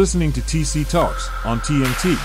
listening to TC Talks on TNT.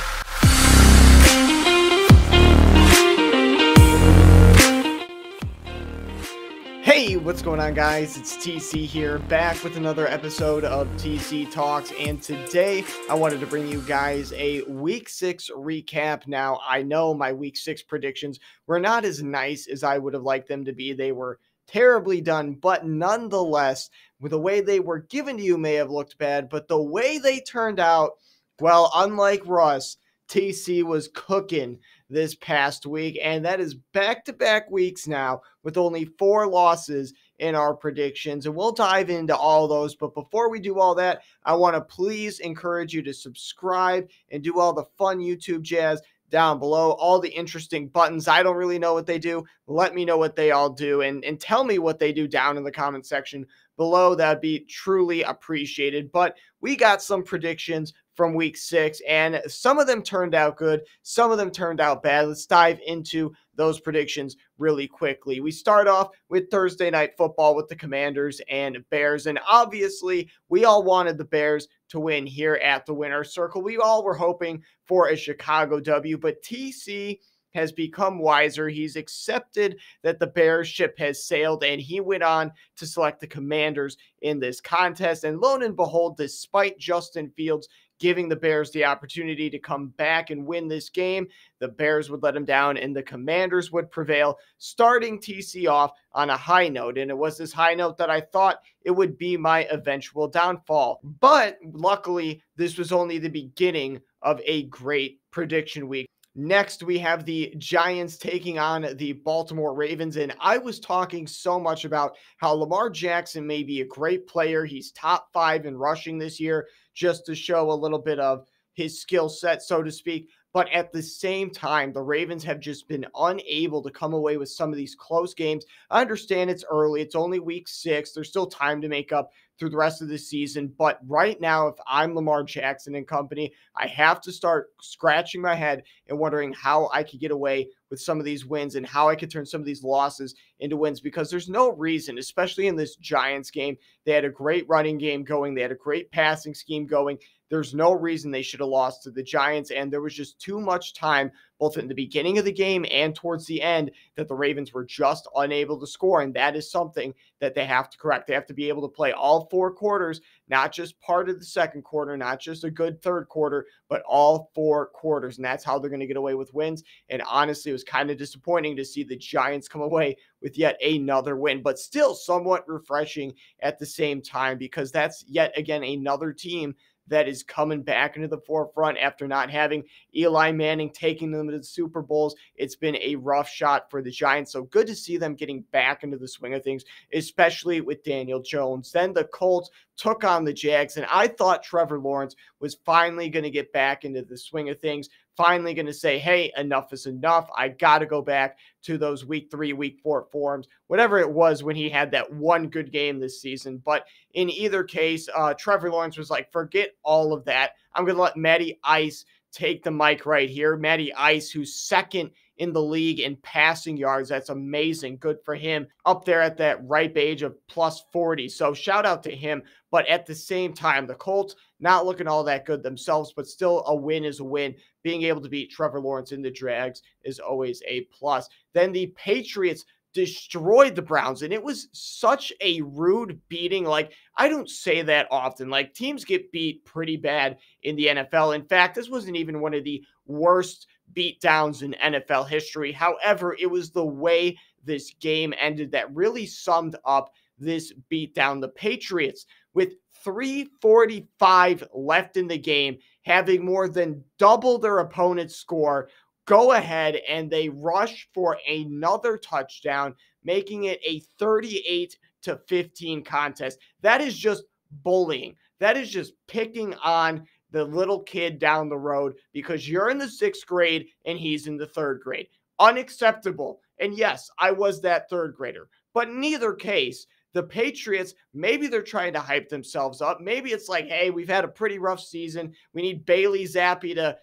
Hey, what's going on, guys? It's TC here, back with another episode of TC Talks, and today I wanted to bring you guys a Week 6 recap. Now, I know my Week 6 predictions were not as nice as I would have liked them to be. They were terribly done, but nonetheless, with the way they were given to you may have looked bad, but the way they turned out, well, unlike Russ, TC was cooking this past week, and that is back-to-back weeks now with only 4 losses in our predictions, and we'll dive into all those. But before we do all that, I want to please encourage you to subscribe and do all the fun YouTube jazz down below, all the interesting buttons. I don't really know what they do. Let me know what they all do, and tell me what they do down in the comment section below. That'd be truly appreciated. But we got some predictions from Week 6, and some of them turned out good, some of them turned out bad. Let's dive into those predictions really quickly. We start off with Thursday Night Football with the Commanders and Bears, and obviously we all wanted the Bears to win here at the Winner's Circle. We all were hoping for a Chicago W, but TC has become wiser. He's accepted that the Bears ship has sailed, and he went on to select the Commanders in this contest. And lo and behold, despite Justin Fields giving the Bears the opportunity to come back and win this game, the Bears would let him down and the Commanders would prevail, starting TC off on a high note. And it was this high note that I thought it would be my eventual downfall. But luckily, this was only the beginning of a great prediction week. Next, we have the Giants taking on the Baltimore Ravens, and I was talking so much about how Lamar Jackson may be a great player. He's top 5 in rushing this year, just to show a little bit of his skill set, so to speak. But at the same time, the Ravens have just been unable to come away with some of these close games. I understand it's early. It's only Week 6. There's still time to make up through the rest of the season. But right now, if I'm Lamar Jackson and company, I have to start scratching my head and wondering how I could get away with some of these wins and how I could turn some of these losses into wins, because there's no reason, especially in this Giants game. They had a great running game going. They had a great passing scheme going. There's no reason they should have lost to the Giants, and there was just too much time, both in the beginning of the game and towards the end, that the Ravens were just unable to score, and that is something that they have to correct. They have to be able to play all 4 quarters, not just part of the second quarter, not just a good third quarter, but all 4 quarters, and that's how they're going to get away with wins. And honestly, it was kind of disappointing to see the Giants come away with yet another win, but still somewhat refreshing at the same time, because that's yet again another team that is coming back into the forefront after not having Eli Manning taking them to the Super Bowls. It's been a rough shot for the Giants, so good to see them getting back into the swing of things, especially with Daniel Jones. Then the Colts took on the Jags, and I thought Trevor Lawrence was finally going to get back into the swing of things, finally going to say, hey, enough is enough. I got to go back to those Week 3, Week 4 forms, whatever it was when he had that one good game this season. But in either case, Trevor Lawrence was like, forget all of that. I'm going to let Matty Ice take the mic right here. Matty Ice, who's second in the league in passing yards. That's amazing. Good for him. Up there at that ripe age of plus 40. So shout out to him. But at the same time, the Colts not looking all that good themselves, but still a win is a win. Being able to beat Trevor Lawrence in the Jags is always a plus. Then the Patriots destroyed the Browns, and it was such a rude beating. Like, I don't say that often. Like, teams get beat pretty bad in the NFL. In fact, this wasn't even one of the worst beatdowns in NFL history. However, it was the way this game ended that really summed up this beatdown. The Patriots, with 3:45 left in the game, having more than double their opponent's score, go ahead and they rush for another touchdown, making it a 38-15 contest. That is just bullying. That is just picking on the little kid down the road because you're in the 6th grade and he's in the 3rd grade. Unacceptable. And yes, I was that 3rd grader. But in either case, the Patriots, maybe they're trying to hype themselves up. Maybe it's like, hey, we've had a pretty rough season. We need Bailey Zappi to,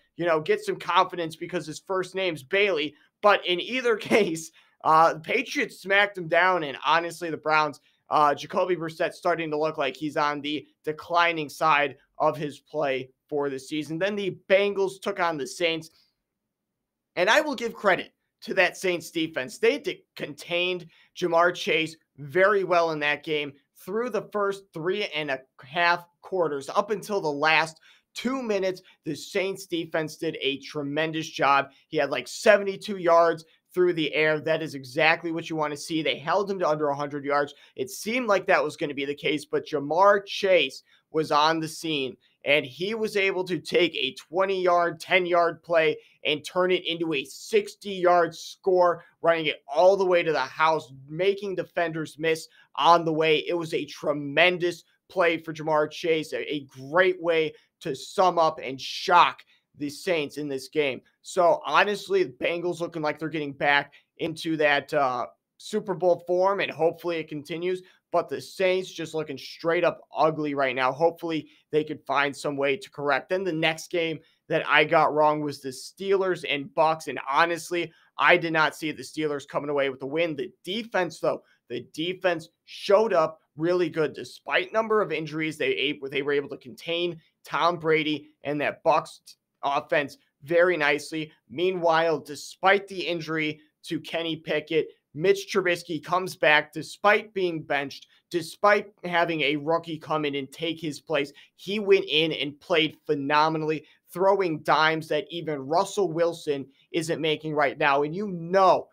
get some confidence because his first name's Bailey. But in either case, the Patriots smacked them down. And honestly, the Browns, Jacoby Brissett's starting to look like he's on the declining side of his play for the season. Then the Bengals took on the Saints. And I will give credit to that Saints defense. They contained Jamar Chase very well in that game through the first 3.5 quarters up until the last 2 minutes. The Saints defense did a tremendous job. He had like 72 yards through the air. That is exactly what you want to see. They held him to under 100 yards. It seemed like that was going to be the case, but Jamar Chase was on the scene, and he was able to take a 20-yard, 10-yard play and turn it into a 60-yard score, running it all the way to the house, making defenders miss on the way. It was a tremendous play for Jamar Chase, a great way to sum up and shock the Saints in this game. So honestly, the Bengals looking like they're getting back into that Super Bowl form, and hopefully it continues. But the Saints just looking straight up ugly right now. Hopefully they could find some way to correct. Then the next game that I got wrong was the Steelers and Bucks. And honestly, I did not see the Steelers coming away with the win. The defense, though, the defense showed up really good. Despite number of injuries, they were able to contain Tom Brady and that Bucks offense very nicely. Meanwhile, despite the injury to Kenny Pickett, Mitch Trubisky comes back despite being benched, despite having a rookie come in and take his place. He went in and played phenomenally, throwing dimes that even Russell Wilson isn't making right now. And you know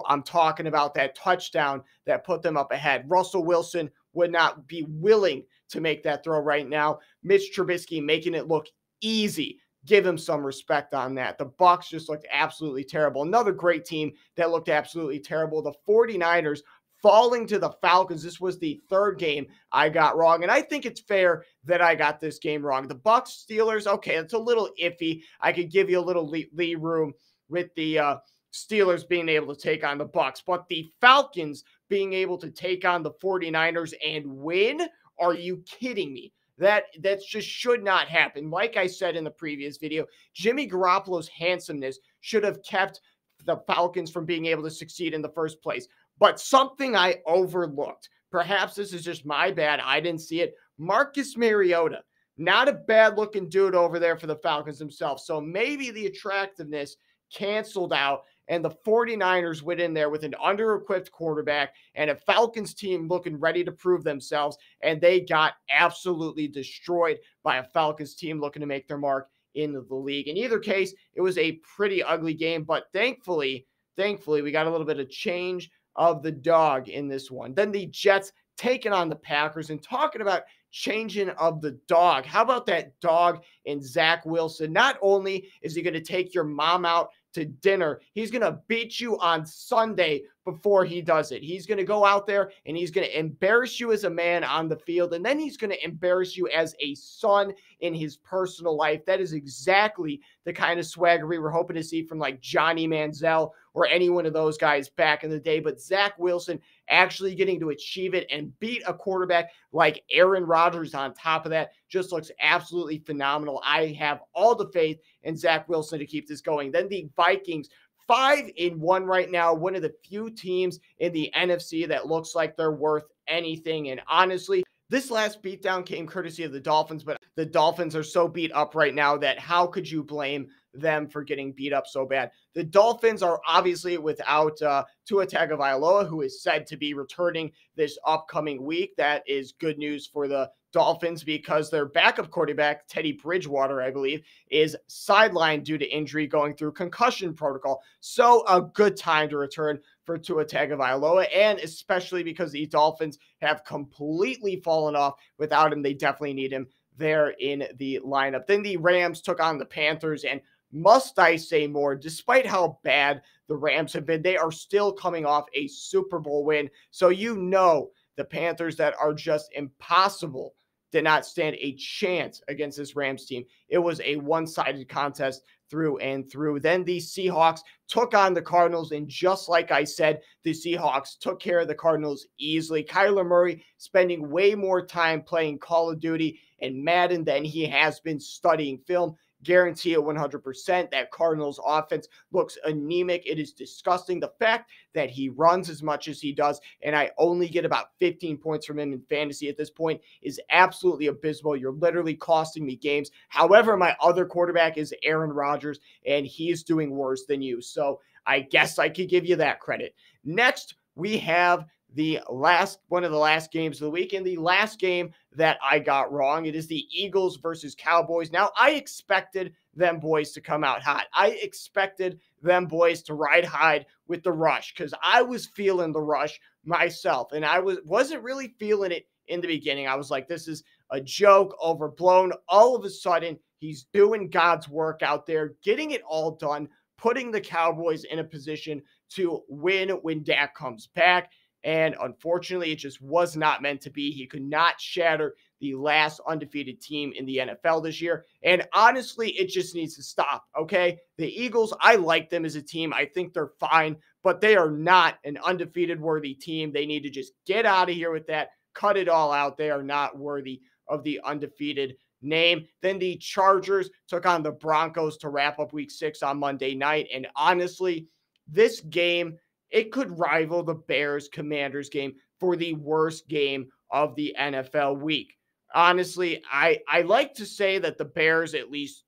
I'm talking about that touchdown that put them up ahead. Russell Wilson would not be willing to make that throw right now. Mitch Trubisky making it look easy. Give him some respect on that. The Bucs just looked absolutely terrible. Another great team that looked absolutely terrible. The 49ers falling to the Falcons. This was the third game I got wrong, and I think it's fair that I got this game wrong. The Bucs Steelers, okay, it's a little iffy. I could give you a little lee room with the Steelers being able to take on the Bucs, but the Falcons being able to take on the 49ers and win? Are you kidding me? That just should not happen. Like I said in the previous video, Jimmy Garoppolo's handsomeness should have kept the Falcons from being able to succeed in the first place. But something I overlooked, perhaps this is just my bad, I didn't see it. Marcus Mariota, not a bad-looking dude over there for the Falcons themselves. So maybe the attractiveness canceled out, and the 49ers went in there with an under-equipped quarterback and a Falcons team looking ready to prove themselves, and they got absolutely destroyed by a Falcons team looking to make their mark in the league. In either case, it was a pretty ugly game, but thankfully, we got a little bit of change of the dog in this one. Then the Jets taking on the Packers, and talking about changing of the dog. How about that dog and Zach Wilson? Not only is he going to take your mom out to dinner, he's going to beat you on Sunday before he does it. He's going to go out there and he's going to embarrass you as a man on the field, and then he's going to embarrass you as a son in his personal life. That is exactly the kind of swagger we were hoping to see from like Johnny Manziel or any one of those guys back in the day. But Zach Wilson actually getting to achieve it and beat a quarterback like Aaron Rodgers on top of that just looks absolutely phenomenal. I have all the faith in Zach Wilson to keep this going. Then the Vikings, 5-1 right now, one of the few teams in the NFC that looks like they're worth anything. And honestly, this last beatdown came courtesy of the Dolphins, but the Dolphins are so beat up right now that how could you blame them for getting beat up so bad? The Dolphins are obviously without Tua Tagovailoa, who is said to be returning this upcoming week. That is good news for the Dolphins because their backup quarterback, Teddy Bridgewater, I believe, is sidelined due to injury, going through concussion protocol. So a good time to return for Tua Tagovailoa, and especially because the Dolphins have completely fallen off without him. They definitely need him there in the lineup. Then the Rams took on the Panthers, and must I say more, despite how bad the Rams have been, they are still coming off a Super Bowl win. So you know the Panthers that are just impossible did not stand a chance against this Rams team. It was a one-sided contest through and through. Then the Seahawks took on the Cardinals, and just like I said, the Seahawks took care of the Cardinals easily. Kyler Murray spending way more time playing Call of Duty and Madden than he has been studying film. guarantee it 100%. That Cardinals offense looks anemic. It is disgusting. The fact that he runs as much as he does, and I only get about 15 points from him in fantasy at this point, is absolutely abysmal. You're literally costing me games. However, my other quarterback is Aaron Rodgers, and he's doing worse than you. So I guess I could give you that credit. Next, we have one of the last games of the week, and the last game that I got wrong. It is the Eagles versus Cowboys. Now, I expected them boys to come out hot. I expected them boys to ride high with the rush, because I was feeling the rush myself, and I wasn't really feeling it in the beginning. I was like, this is a joke, overblown. All of a sudden, he's doing God's work out there, getting it all done, putting the Cowboys in a position to win when Dak comes back. And unfortunately, it just was not meant to be. He could not shatter the last undefeated team in the NFL this year. And honestly, it just needs to stop, okay? The Eagles, I like them as a team. I think they're fine, but they are not an undefeated worthy team. They need to just get out of here with that. Cut it all out. They are not worthy of the undefeated name. Then the Chargers took on the Broncos to wrap up week 6 on Monday night. And honestly, this game, it could rival the Bears-Commanders game for the worst game of the NFL week. Honestly, I like to say that the Bears at least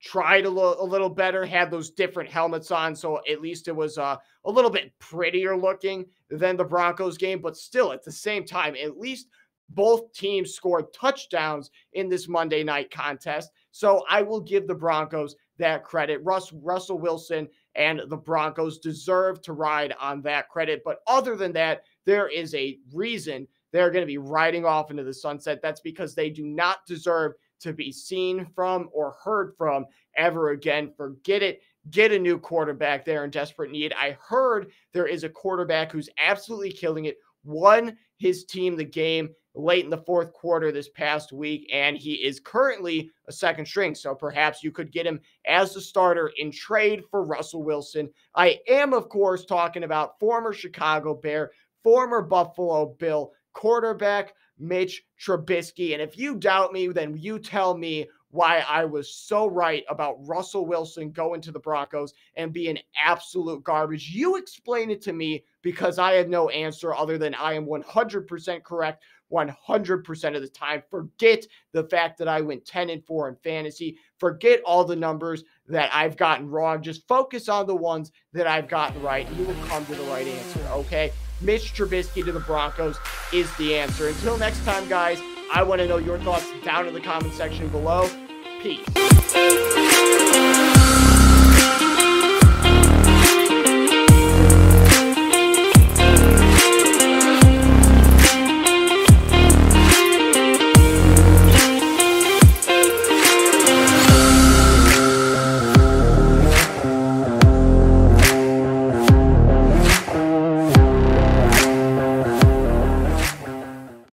tried a little better, had those different helmets on, so at least it was a little bit prettier looking than the Broncos game. But still, at the same time, at least both teams scored touchdowns in this Monday night contest. So I will give the Broncos that credit. Russell Wilson and the Broncos deserve to ride on that credit. But other than that, there is a reason they're going to be riding off into the sunset. That's because they do not deserve to be seen from or heard from ever again. Forget it. Get a new quarterback. They're in desperate need. I heard there is a quarterback who's absolutely killing it, won his team the game late in the fourth quarter this past week, and he is currently a second string. So perhaps you could get him as the starter in trade for Russell Wilson. I am, of course, talking about former Chicago Bear, former Buffalo Bill quarterback Mitch Trubisky. And if you doubt me, then you tell me why I was so right about Russell Wilson going to the Broncos and being absolute garbage. You explain it to me, because I have no answer other than I am 100% correct 100% of the time. Forget the fact that I went 10-4 in fantasy. Forget all the numbers that I've gotten wrong. Just focus on the ones that I've gotten right, and you will come to the right answer, okay? Mitch Trubisky to the Broncos is the answer. Until next time, guys, I want to know your thoughts down in the comment section below. Peace.